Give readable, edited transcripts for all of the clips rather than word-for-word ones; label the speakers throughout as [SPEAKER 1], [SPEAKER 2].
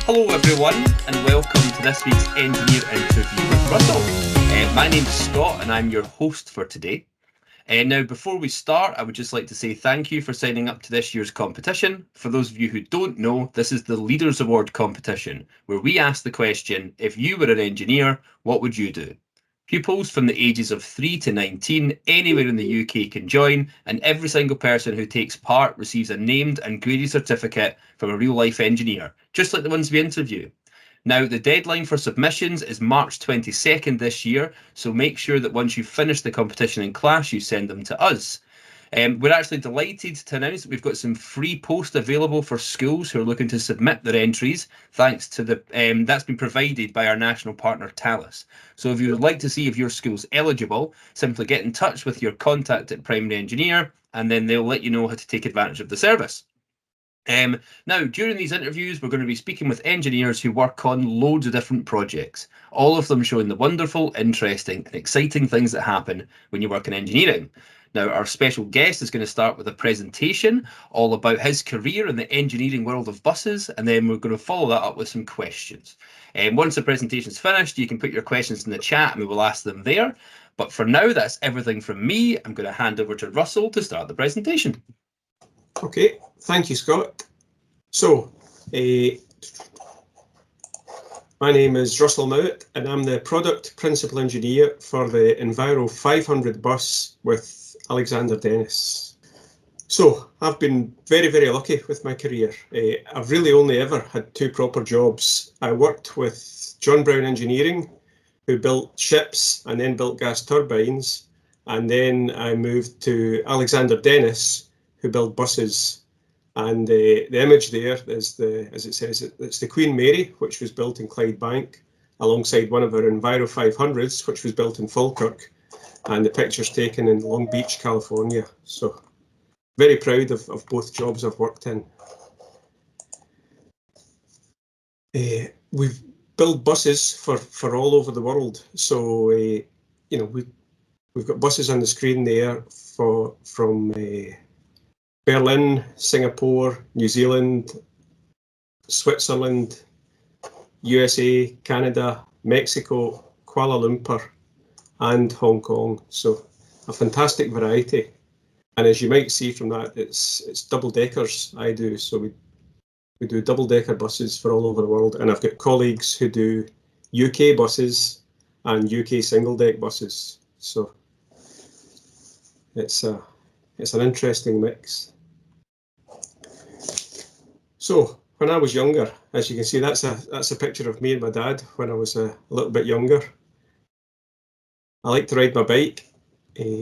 [SPEAKER 1] Hello everyone and welcome to this week's engineer interview with Russell. My name's Scott and I'm your host for today. Now before we start, I would just like to say thank you for signing up to this year's competition. For those of you who don't know, this is the Leaders Award competition, where we ask the question, if you were an engineer, what would you do? Pupils from the ages of 3 to 19 anywhere in the UK can join, and every single person who takes part receives a named and graded certificate from a real-life engineer, just like the ones we interview. Now, the deadline for submissions is March 22nd this year, so make sure that once you've finished the competition in class, you send them to us. We're actually delighted to announce that we've got some free posts available for schools who are looking to submit their entries, thanks to that's been provided by our national partner Talus. So if you would like to see if your school's eligible, simply get in touch with your contact at Primary Engineer, and then they'll let you know how to take advantage of the service. Now, during these interviews, we're going to be speaking with engineers who work on loads of different projects, all of them showing the wonderful, interesting, and exciting things that happen when you work in engineering. Now, our special guest is going to start with a presentation all about his career in the engineering world of buses, and then we're going to follow that up with some questions. Once the presentation's finished, you can put your questions in the chat and we will ask them there. But for now, that's everything from me. I'm going to hand over to Russell to start the presentation.
[SPEAKER 2] Okay, thank you, Scott. So, my name is Russell Mowat and I'm the Product Principal Engineer for the Enviro 500 bus with Alexander Dennis. So, I've been very, very lucky with my career. I've really only ever had two proper jobs. I worked with John Brown Engineering, who built ships and then built gas turbines. And then I moved to Alexander Dennis, who built buses. And the image there is as it says, it's the Queen Mary, which was built in Clydebank, alongside one of our Enviro 500s, which was built in Falkirk. And the picture's taken in Long Beach, California. So very proud of both jobs I've worked in. We've built buses for all over the world. So, you know, we've got buses on the screen there from Berlin, Singapore, New Zealand, Switzerland, USA, Canada, Mexico, Kuala Lumpur, and Hong Kong. So a fantastic variety. And as you might see from that, it's double deckers I do. So we do double decker buses for all over the world. And I've got colleagues who do UK buses and UK single deck buses. So it's an interesting mix. So when I was younger, as you can see, that's a picture of me and my dad when I was a little bit younger. I like to ride my bike.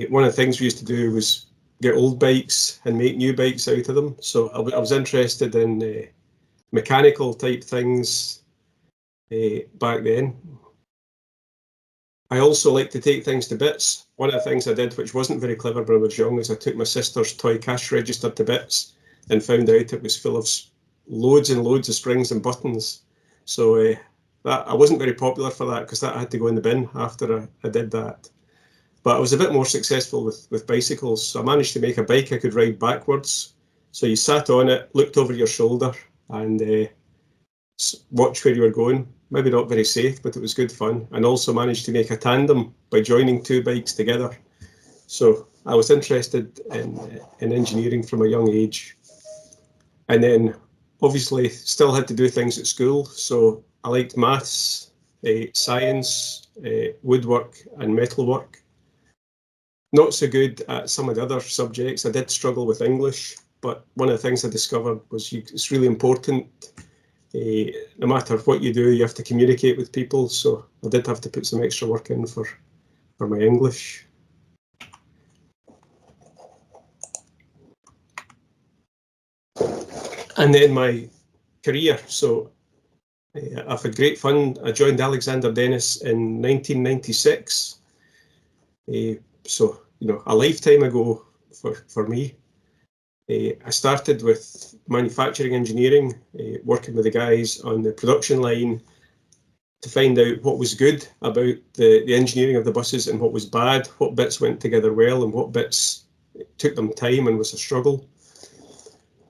[SPEAKER 2] One of the things we used to do was get old bikes and make new bikes out of them. So I was interested in mechanical type things back then. I also like to take things to bits. One of the things I did, which wasn't very clever when I was young, is I took my sister's toy cash register to bits and found out it was full of loads and loads of springs and buttons. So that I wasn't very popular for that, because that had to go in the bin after I did that. But I was a bit more successful with bicycles. So I managed to make a bike I could ride backwards. So you sat on it, looked over your shoulder, and watched where you were going. Maybe not very safe, but it was good fun. And also managed to make a tandem by joining two bikes together. So I was interested in engineering from a young age. And then obviously still had to do things at school. So I liked maths, science, woodwork and metalwork. Not so good at some of the other subjects. I did struggle with English, but one of the things I discovered was it's really important. No matter what you do, you have to communicate with people. So I did have to put some extra work in for my English. And then my career. So I've had great fun. I joined Alexander Dennis in 1996. So, you know, a lifetime ago for me. I started with manufacturing engineering, working with the guys on the production line to find out what was good about the engineering of the buses and what was bad, what bits went together well and what bits took them time and was a struggle.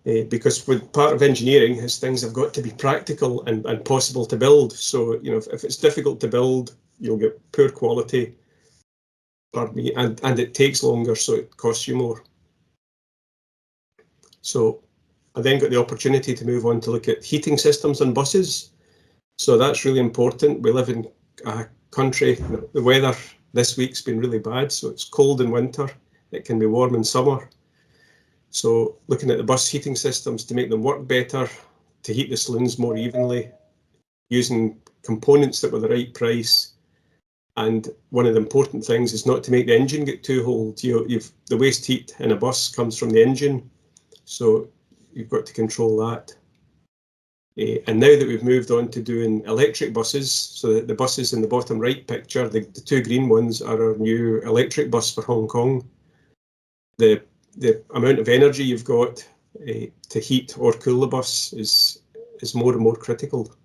[SPEAKER 2] because with part of engineering is things have got to be practical and possible to build. So, you know, if it's difficult to build, you'll get poor quality, pardon me, and it takes longer, so it costs you more. So I then got the opportunity to move on to look at heating systems on buses. So that's really important. We live in a country, the weather this week's been really bad, so it's cold in winter, it can be warm in summer. So looking at the bus heating systems to make them work better, to heat the saloons more evenly, using components that were the right price. And one of the important things is not to make the engine get too old. The waste heat in a bus comes from the engine, so you've got to control that. And now that we've moved on to doing electric buses, so that the buses in the bottom right picture, the two green ones are our new electric bus for Hong Kong. The amount of energy you've got to heat or cool the bus is more and more critical.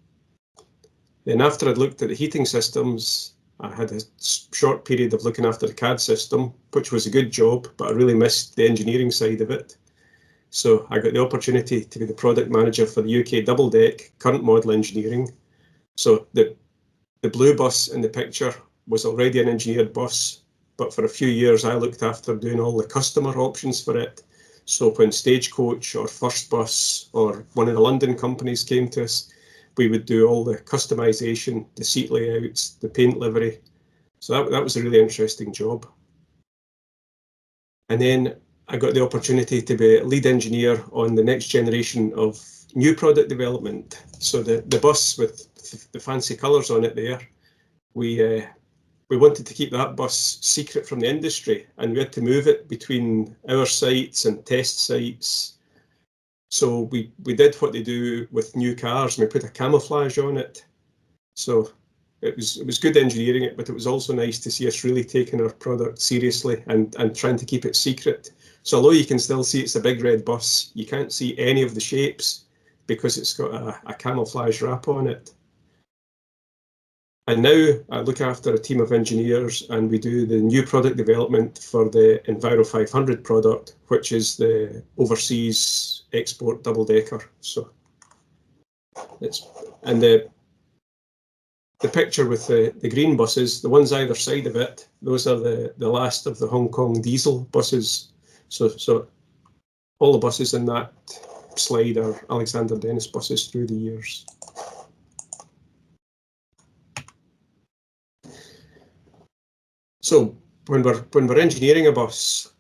[SPEAKER 2] Then after I'd looked at the heating systems, I had a short period of looking after the CAD system, which was a good job, but I really missed the engineering side of it. So I got the opportunity to be the product manager for the UK double deck current model engineering. So the blue bus in the picture was already an engineered bus, but for a few years I looked after doing all the customer options for it. So when Stagecoach or First Bus or one of the London companies came to us, we would do all the customization, the seat layouts, the paint livery. So that was a really interesting job. And then I got the opportunity to be lead engineer on the next generation of new product development. So the bus with the fancy colours on it there, we wanted to keep that bus secret from the industry, and we had to move it between our sites and test sites. So we did what they do with new cars, and we put a camouflage on it. So it was good engineering it, but it was also nice to see us really taking our product seriously and trying to keep it secret. So although you can still see it's a big red bus, you can't see any of the shapes because it's got a camouflage wrap on it. And now I look after a team of engineers, and we do the new product development for the Enviro 500 product, which is the overseas export double decker. So and the picture with the green buses, the ones either side of it, those are the last of the Hong Kong diesel buses. So all the buses in that slide are Alexander Dennis buses through the years. So when we're engineering a bus,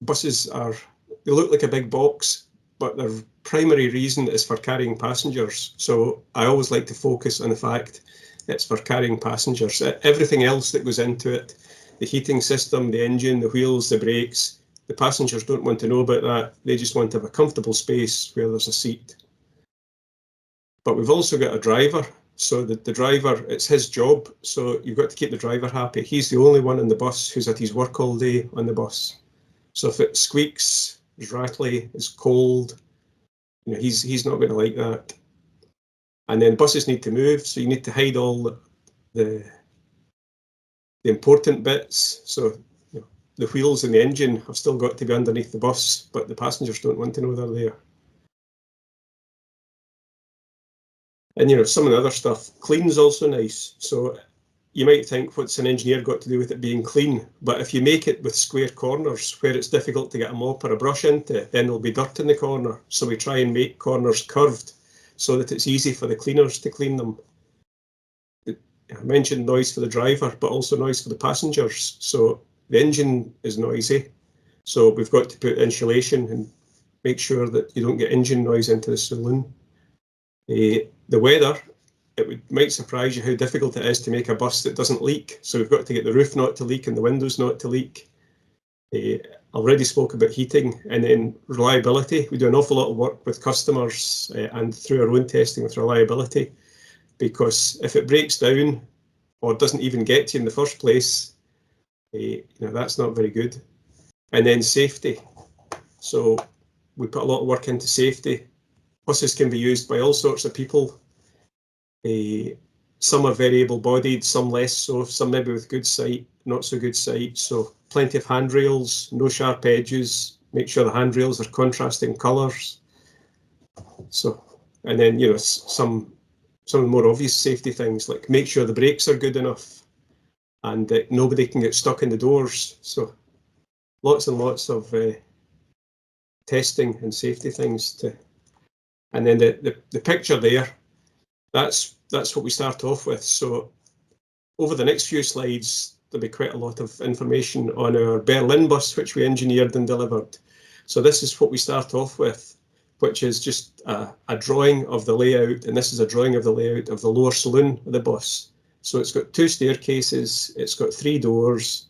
[SPEAKER 2] buses they look like a big box, but their primary reason is for carrying passengers. So I always like to focus on the fact it's for carrying passengers. Everything else that goes into it, the heating system, the engine, the wheels, the brakes, the passengers don't want to know about that. They just want to have a comfortable space where there's a seat. But we've also got a driver. So the driver, it's his job. So you've got to keep the driver happy. He's the only one on the bus who's at his work all day on the bus. So if it squeaks, is rattly, is cold, he's not going to like that. And then buses need to move, so you need to hide all the important bits. So the wheels and the engine have still got to be underneath the bus, but the passengers don't want to know they're there. And some of the other stuff, clean's also nice. So you might think, what's an engineer got to do with it being clean? But if you make it with square corners where it's difficult to get a mop or a brush into, then there'll be dirt in the corner. So we try and make corners curved so that it's easy for the cleaners to clean them. I mentioned noise for the driver, but also noise for the passengers. So the engine is noisy. So we've got to put insulation and make sure that you don't get engine noise into the saloon. The weather, might surprise you how difficult it is to make a bus that doesn't leak. So we've got to get the roof not to leak and the windows not to leak. I already spoke about heating, and then reliability. We do an awful lot of work with customers and through our own testing with reliability, because if it breaks down or doesn't even get to you in the first place, that's not very good. And then safety. So we put a lot of work into safety. Buses can be used by all sorts of people. Some are very able-bodied, some less so, some maybe with good sight, not so good sight. So plenty of handrails, no sharp edges, make sure the handrails are contrasting colours. So, and then, you know, some of the more obvious safety things, like make sure the brakes are good enough and that nobody can get stuck in the doors. So lots and lots of testing and safety things to, and then the picture there, that's what we start off with. So over the next few slides, there'll be quite a lot of information on our Berlin bus, which we engineered and delivered. So this is what we start off with, which is just a drawing of the layout, and this is a drawing of the layout of the lower saloon of the bus. So it's got 2 staircases, it's got 3 doors,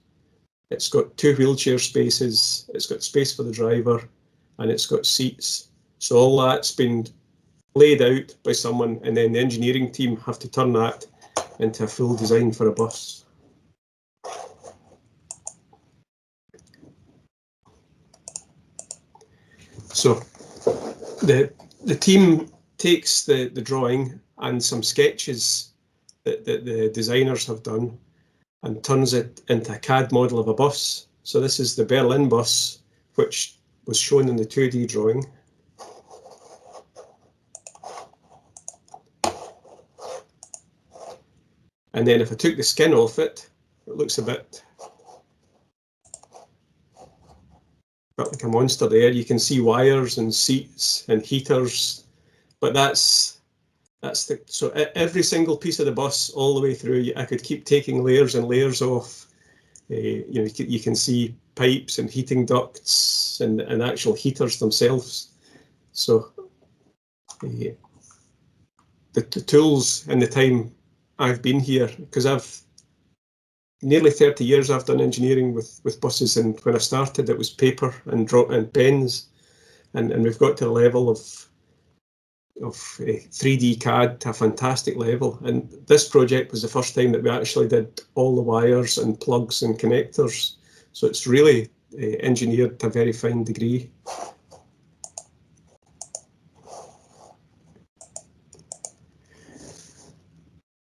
[SPEAKER 2] it's got 2 wheelchair spaces, it's got space for the driver, and it's got seats. So all that's been laid out by someone, and then the engineering team have to turn that into a full design for a bus. So the team takes the drawing and some sketches that the designers have done and turns it into a CAD model of a bus. So this is the Berlin bus, which was shown in the 2D drawing. And then if I took the skin off it, it looks a bit like a monster there. You can see wires and seats and heaters, but that's the, so every single piece of the bus all the way through, I could keep taking layers and layers off. You know, you can see pipes and heating ducts and actual heaters themselves. So the tools and the time I've been here, because I've nearly 30 years I've done engineering with buses, and when I started it was paper and pens, and we've got to the level of 3D CAD to a fantastic level. And this project was the first time that we actually did all the wires and plugs and connectors. So it's really engineered to a very fine degree.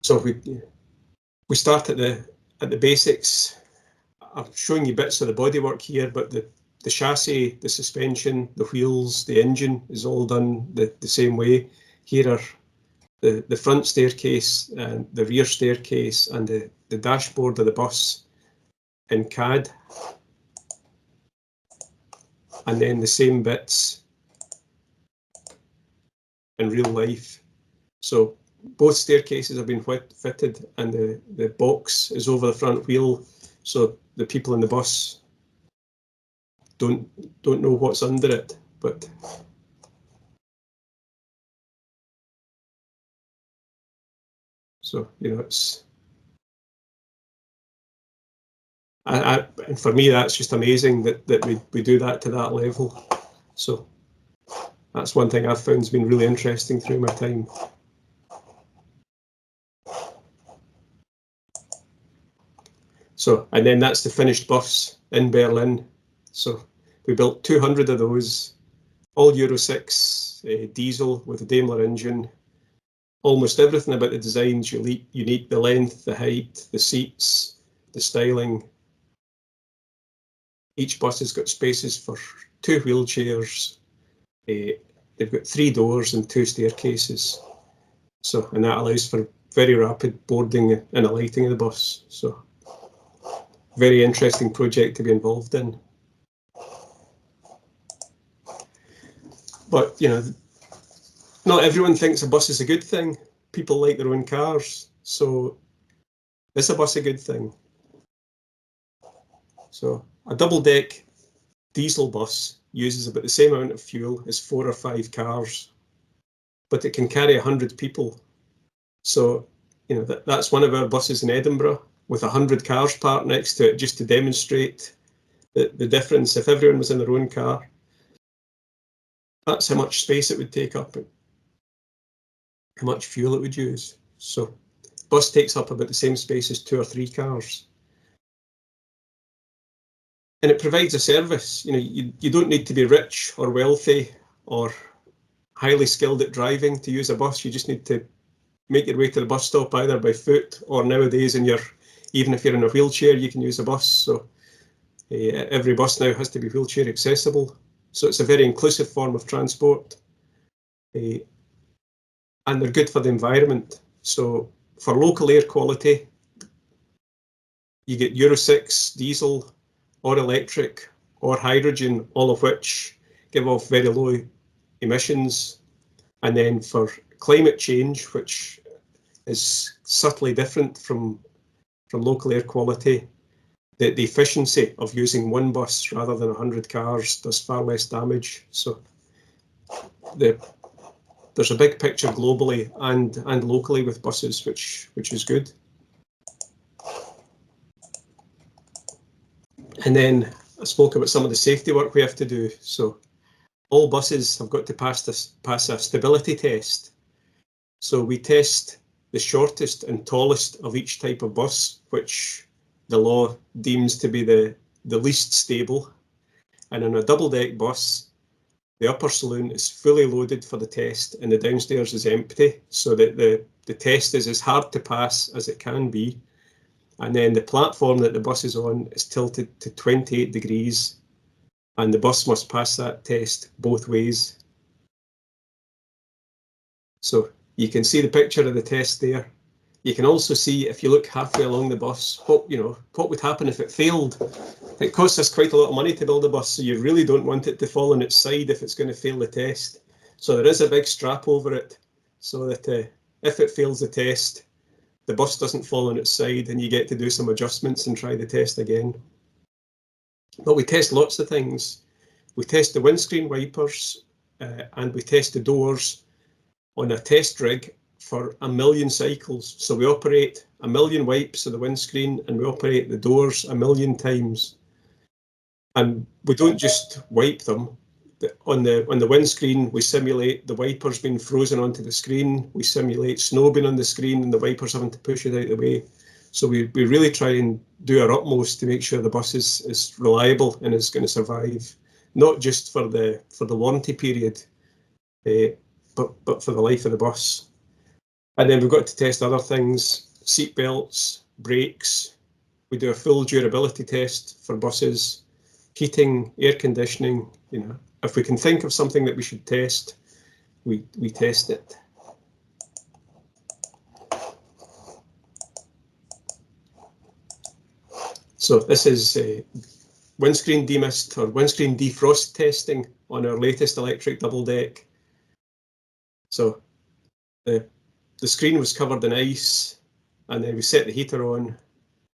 [SPEAKER 2] So we start at the basics. I'm showing you bits of the bodywork here, but the chassis, the suspension, the wheels, the engine is all done the same way. Here are the front staircase and the rear staircase and the dashboard of the bus in CAD. And then the same bits in real life. So both staircases have been fitted, and the box is over the front wheel, so the people in the bus don't know what's under it. But so, you know, it's and for me that's just amazing that we do that to that level. So that's one thing I've found has been really interesting through my time. So, and then that's the finished bus in Berlin. So we built 200 of those, all Euro 6 diesel with a Daimler engine. Almost everything about the design's unique, the length, the height, the seats, the styling. Each bus has got spaces for 2 wheelchairs. They've got 3 doors and 2 staircases. So, and that allows for very rapid boarding and alighting of the bus. So very interesting project to be involved in. But, you know, not everyone thinks a bus is a good thing. People like their own cars. So is a bus a good thing? So a double-deck diesel bus uses about the same amount of fuel as 4 or 5 cars, but it can carry 100 people. So, you know, that's one of our buses in Edinburgh with 100 cars parked next to it, just to demonstrate the difference. If everyone was in their own car, that's how much space it would take up, how much fuel it would use. So bus takes up about the same space as 2 or 3 cars. And it provides a service. You know, you don't need to be rich or wealthy or highly skilled at driving to use a bus. You just need to make your way to the bus stop either by foot, or nowadays even if you're in a wheelchair, you can use a bus. So Every bus now has to be wheelchair accessible, so it's a very inclusive form of transport, and they're good for the environment. So for local air quality, you get Euro 6 diesel or electric or hydrogen, all of which give off very low emissions. And then for climate change, which is subtly different from local air quality, the efficiency of using one bus rather than 100 cars does far less damage. So there's a big picture globally and locally with buses, which is good. And then I spoke about some of the safety work we have to do. So all buses have got to pass a stability test. So we test the shortest and tallest of each type of bus, which the law deems to be the least stable. And on a double-deck bus, the upper saloon is fully loaded for the test and the downstairs is empty, so that the test is as hard to pass as it can be. And then the platform that the bus is on is tilted to 28 degrees, and the bus must pass that test both ways. So you can see the picture of the test there. You can also see, if you look halfway along the bus, what would happen if it failed. It costs us quite a lot of money to build a bus, so you really don't want it to fall on its side if it's going to fail the test. So there is a big strap over it, so that if it fails the test, the bus doesn't fall on its side and you get to do some adjustments and try the test again. But we test lots of things. We test the windscreen wipers and we test the doors on a test rig for 1 million cycles. So we operate 1 million wipes of the windscreen and we operate the doors 1 million times. And we don't just wipe them. On the windscreen, we simulate the wipers being frozen onto the screen. We simulate snow being on the screen and the wipers having to push it out of the way. So we really try and do our utmost to make sure the bus is reliable and is going to survive, not just for the warranty period, but for the life of the bus. And then we've got to test other things: seat belts, brakes. We do a full durability test for buses, heating, air conditioning. If we can think of something that we should test, we test it. So this is windscreen demist or windscreen defrost testing on our latest electric double deck. So the screen was covered in ice, and then we set the heater on,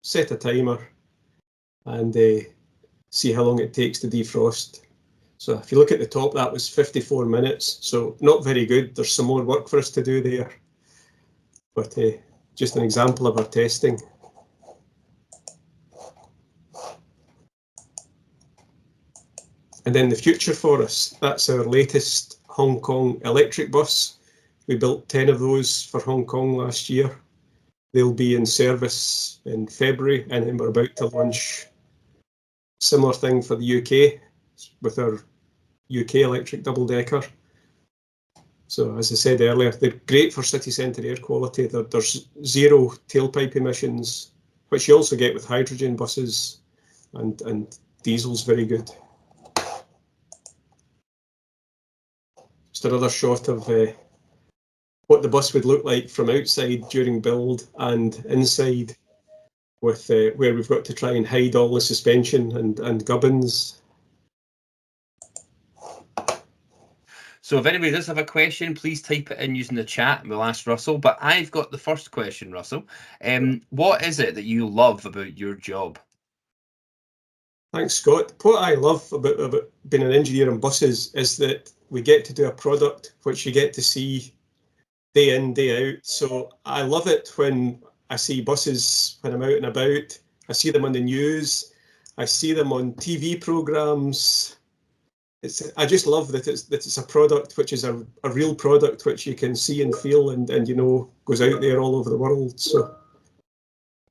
[SPEAKER 2] set a timer, and see how long it takes to defrost. So if you look at the top, that was 54 minutes, so not very good. There's some more work for us to do there, but just an example of our testing. And then the future for us, that's our latest Hong Kong electric bus. We built 10 of those for Hong Kong last year. They'll be in service in February, and then we're about to launch similar thing for the UK with our UK electric double-decker. So as I said earlier, they're great for city centre air quality. There's zero tailpipe emissions, which you also get with hydrogen buses, and diesel's very good. Just another shot of what the bus would look like from outside during build and inside, with where we've got to try and hide all the suspension and gubbins.
[SPEAKER 1] So if anybody does have a question, please type it in using the chat and we'll ask Russell. But I've got the first question, Russell. What is it that you love about your job?
[SPEAKER 2] Thanks, Scott. What I love about being an engineer on buses is that we get to do a product which you get to see day in, day out. So I love it when I see buses when I'm out and about. I see them on the news. I see them on TV programs. I just love that it's a product which is a real product which you can see and feel and goes out there all over the world. So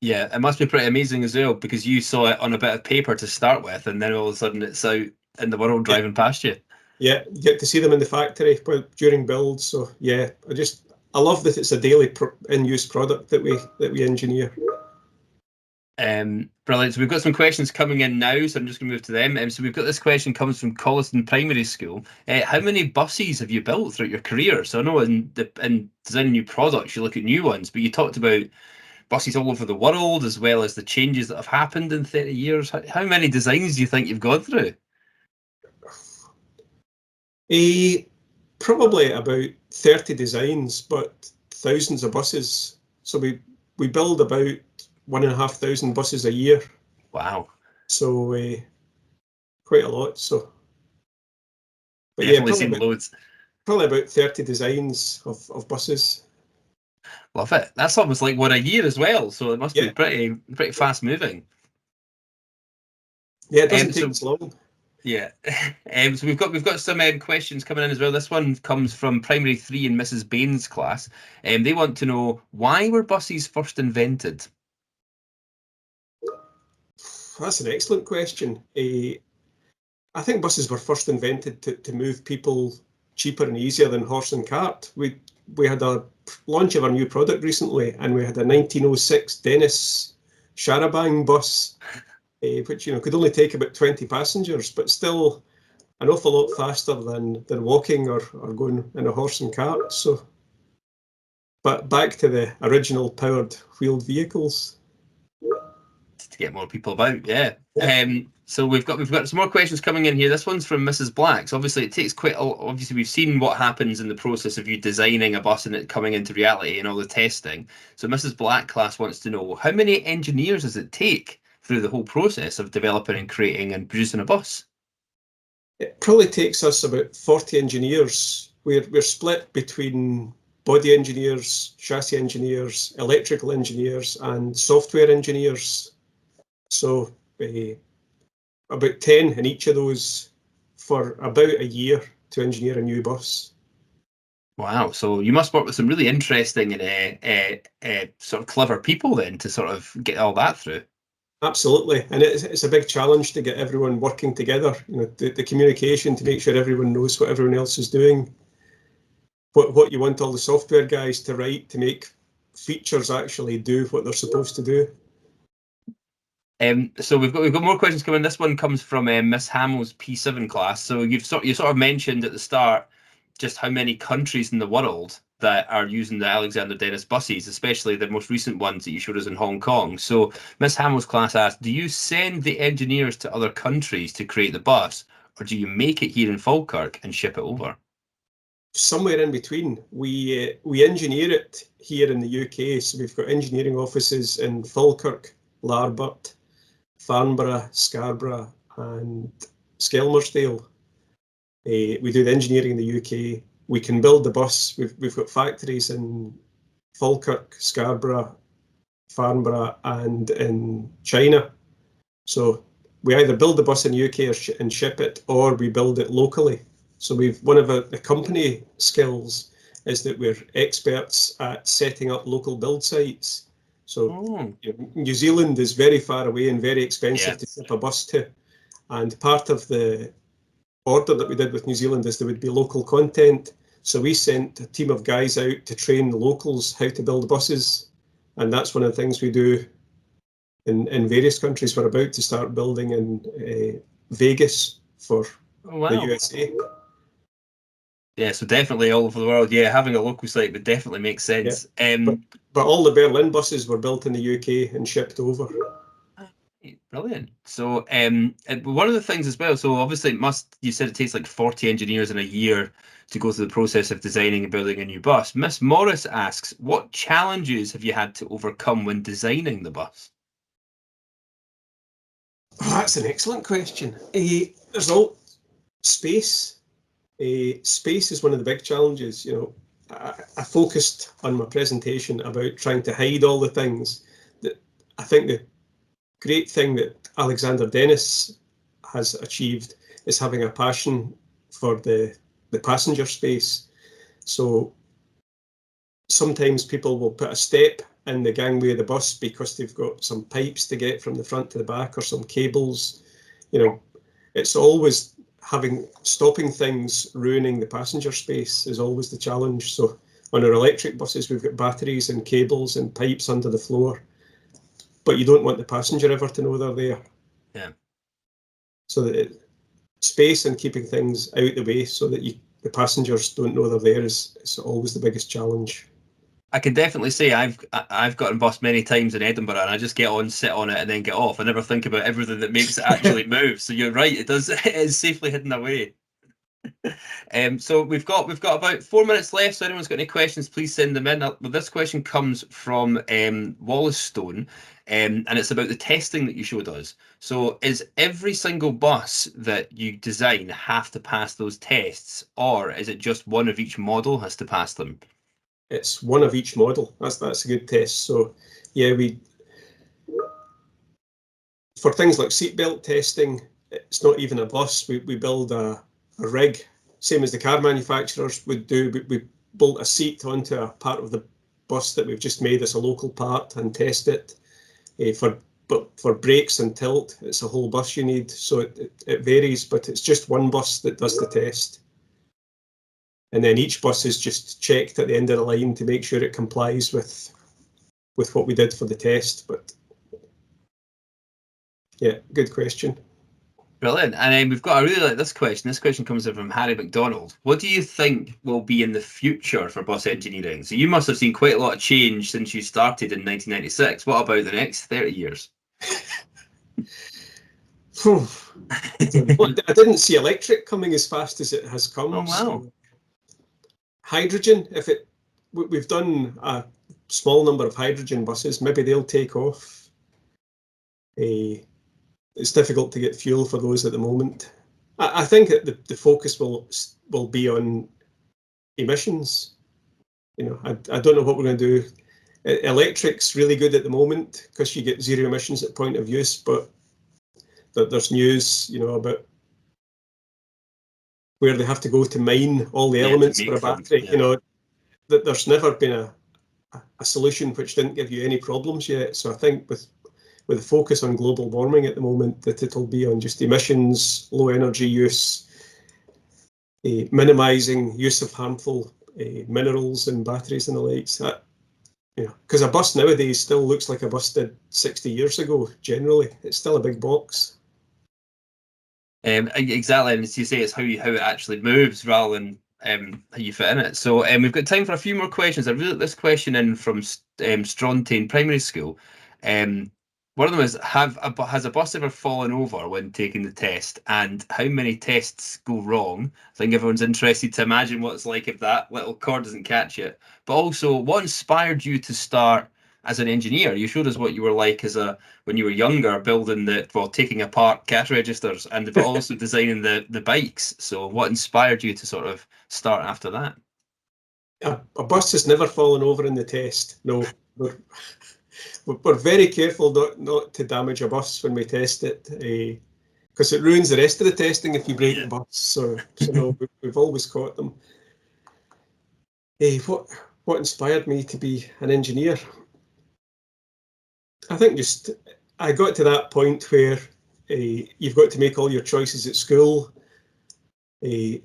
[SPEAKER 1] yeah, it must be pretty amazing as well, because you saw it on a bit of paper to start with, and then all of a sudden it's out in the world driving past you.
[SPEAKER 2] Yeah, you get to see them in the factory during build. So yeah, I love that it's a daily in-use product that we engineer.
[SPEAKER 1] Brilliant. So we've got some questions coming in now, so I'm just going to move to them. So we've got this question comes from Colliston Primary School. How many buses have you built throughout your career? So I know in designing new products, you look at new ones, but you talked about buses all over the world, as well as the changes that have happened in 30 years. How many designs do you think you've gone through?
[SPEAKER 2] Probably about 30 designs, but thousands of buses. So we build about 1,500 buses a year.
[SPEAKER 1] Wow.
[SPEAKER 2] So quite a lot. So, but
[SPEAKER 1] Definitely seen loads.
[SPEAKER 2] Probably about 30 designs of buses.
[SPEAKER 1] Love it. That's almost like one a year as well. So it must be pretty fast moving.
[SPEAKER 2] Yeah, it doesn't take as long.
[SPEAKER 1] Yeah. So we've got some questions coming in as well. This one comes from Primary 3 in Mrs. Bain's class. They want to know, why were buses first invented?
[SPEAKER 2] That's an excellent question. I think buses were first invented to move people cheaper and easier than horse and cart. We had a launch of our new product recently, and we had a 1906 Dennis Charabang bus, which could only take about 20 passengers, but still an awful lot faster than walking or going in a horse and cart. So, but back to the original powered wheeled vehicles.
[SPEAKER 1] To get more people about, yeah. So we've got some more questions coming in here. This one's from Mrs. Black. So obviously it takes obviously we've seen what happens in the process of you designing a bus and it coming into reality and all the testing. So Mrs. Black class wants to know, how many engineers does it take through the whole process of developing and creating and producing a bus?
[SPEAKER 2] It probably takes us about 40 engineers. We're split between body engineers, chassis engineers, electrical engineers, and software engineers. So about 10 in each of those for about a year to engineer a new bus.
[SPEAKER 1] Wow, so you must work with some really interesting and sort of clever people then to sort of get all that through.
[SPEAKER 2] Absolutely, and it's a big challenge to get everyone working together. The communication to make sure everyone knows what everyone else is doing. What you want all the software guys to write to make features actually do what they're supposed to do.
[SPEAKER 1] So we've got more questions coming. This one comes from Miss Hamill's P7 class. So you sort of mentioned at the start just how many countries in the world that are using the Alexander Dennis buses, especially the most recent ones that you showed us in Hong Kong. So Miss Hamill's class asked, do you send the engineers to other countries to create the bus, or do you make it here in Falkirk and ship it over?
[SPEAKER 2] Somewhere in between. We engineer it here in the UK. So we've got engineering offices in Falkirk, Larbert, Farnborough, Scarborough, and Skelmersdale. We do the engineering in the UK. We can build the bus. We've got factories in Falkirk, Scarborough, Farnborough, and in China. So we either build the bus in the UK and ship it, or we build it locally. So one of the company skills is that we're experts at setting up local build sites. So New Zealand is very far away and very expensive to ship a bus to. And part of the order that we did with New Zealand is there would be local content. So we sent a team of guys out to train the locals how to build buses. And that's one of the things we do in various countries. We're about to start building in Vegas for the USA.
[SPEAKER 1] Yeah, so definitely all over the world. Yeah, having a local site would definitely make sense.
[SPEAKER 2] Yeah. But all the Berlin buses were built in the UK and shipped over.
[SPEAKER 1] Brilliant. So one of the things as well, so obviously you said it takes like 40 engineers in a year to go through the process of designing and building a new bus. Miss Morris asks, what challenges have you had to overcome when designing the bus?
[SPEAKER 2] Oh, that's an excellent question. There's all space. Space is one of the big challenges. I focused on my presentation about trying to hide all the things. That I think the great thing that Alexander Dennis has achieved is having a passion for the passenger space. So sometimes people will put a step in the gangway of the bus because they've got some pipes to get from the front to the back or some cables. It's always stopping things ruining the passenger space is always the challenge. So on our electric buses, we've got batteries and cables and pipes under the floor. but you don't want the passenger ever to know they're there.
[SPEAKER 1] Yeah.
[SPEAKER 2] So that space and keeping things out the way so that the passengers don't know they're there is always the biggest challenge.
[SPEAKER 1] I can definitely say I've gotten bus many times in Edinburgh, and I just get on, sit on it, and then get off. I never think about everything that makes it actually move. So you're right, it does. It is safely hidden away. So we've got about 4 minutes left. So anyone's got any questions, please send them in. Well, this question comes from Wallace Stone, and it's about the testing that you showed us. So is every single bus that you design have to pass those tests, or is it just one of each model has to pass them?
[SPEAKER 2] It's one of each model. That's a good test. So yeah, for things like seatbelt testing, it's not even a bus. We build a rig, same as the car manufacturers would do. We bolt a seat onto a part of the bus that we've just made as a local part and test it. But for brakes and tilt, it's a whole bus you need. So it varies, but it's just one bus that does the test. And then each bus is just checked at the end of the line to make sure it complies with what we did for the test. But yeah, good question.
[SPEAKER 1] Brilliant. And then I really like this question. This question comes in from Harry McDonald. What do you think will be in the future for bus engineering? So you must have seen quite a lot of change since you started in 1996. What about the next 30 years?
[SPEAKER 2] I didn't see electric coming as fast as it has come.
[SPEAKER 1] Oh, wow.
[SPEAKER 2] So hydrogen, we've done a small number of hydrogen buses, maybe they'll take off. It's difficult to get fuel for those at the moment. I think that the focus will be on emissions. I don't know what we're going to do. Electric's really good at the moment because you get zero emissions at point of use, but there's news, about where they have to go to mine all the elements for a battery. That there's never been a solution which didn't give you any problems yet. So I think with the focus on global warming at the moment, that it'll be on just emissions, low energy use, minimising use of harmful minerals and batteries and the likes. Because a bus nowadays still looks like a bus did 60 years ago. Generally, it's still a big box.
[SPEAKER 1] Exactly, and as you say, it's how it actually moves rather than how you fit in it. So we've got time for a few more questions. I really like this question in from Strontain Primary School. One of them is, has a bus ever fallen over when taking the test, and how many tests go wrong? I think everyone's interested to imagine what it's like if that little cord doesn't catch it. But also, what inspired you to start as an engineer? You showed us what you were like when you were younger, taking apart cash registers, but also designing the bikes. So what inspired you to sort of start after that?
[SPEAKER 2] A bus has never fallen over in the test. No, we're very careful not to damage a bus when we test it, because it ruins the rest of the testing if you break the bus. So no, we've always caught them. What inspired me to be an engineer? I think I got to that point where you've got to make all your choices at school, and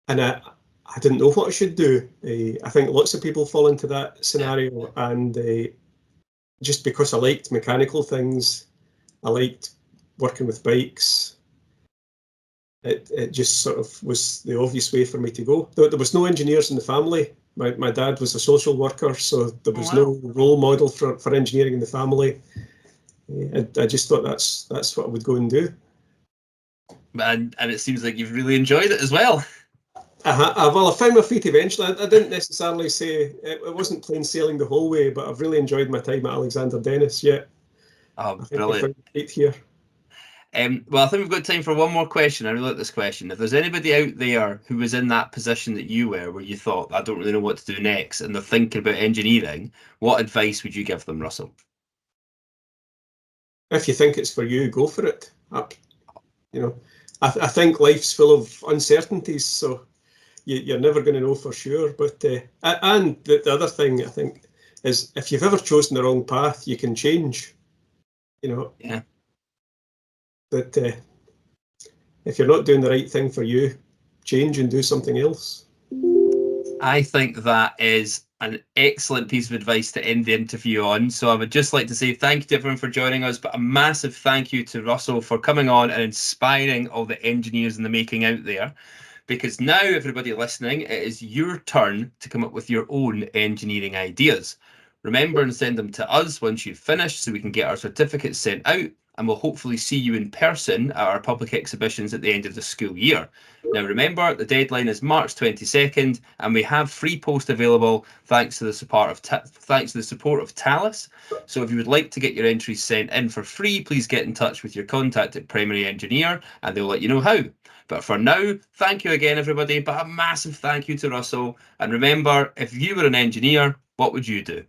[SPEAKER 2] I didn't know what I should do. I think lots of people fall into that scenario, and just because I liked mechanical things, I liked working with bikes, it just sort of was the obvious way for me to go. There was no engineers in the family. My dad was a social worker, so there was no role model for engineering in the family. I just thought that's what I would go and do.
[SPEAKER 1] And it seems like you've really enjoyed it as well.
[SPEAKER 2] Well, I found my feet eventually. I didn't necessarily say it wasn't plain sailing the whole way, but I've really enjoyed my time at Alexander Dennis. Yeah,
[SPEAKER 1] Oh,
[SPEAKER 2] I think
[SPEAKER 1] brilliant.
[SPEAKER 2] I found my feet here.
[SPEAKER 1] Well, I think we've got time for one more question. I really like this question. If there's anybody out there who was in that position that you were, where you thought, I don't really know what to do next, and they're thinking about engineering, what advice would you give them, Russell?
[SPEAKER 2] If you think it's for you, go for it. I think life's full of uncertainties, so you're never going to know for sure. But and the other thing I think is, if you've ever chosen the wrong path, you can change.
[SPEAKER 1] Yeah.
[SPEAKER 2] But if you're not doing the right thing for you, change and do something else.
[SPEAKER 1] I think that is an excellent piece of advice to end the interview on. So I would just like to say thank you to everyone for joining us, but a massive thank you to Russell for coming on and inspiring all the engineers in the making out there. Because now, everybody listening, it is your turn to come up with your own engineering ideas. Remember and send them to us once you've finished so we can get our certificates sent out, and we'll hopefully see you in person at our public exhibitions at the end of the school year. Now remember, the deadline is March 22nd, and we have free post available thanks to the support of Talus. So if you would like to get your entries sent in for free, please get in touch with your contact at Primary Engineer, and they'll let you know how. But for now, thank you again, everybody. But a massive thank you to Russell. And remember, if you were an engineer, what would you do?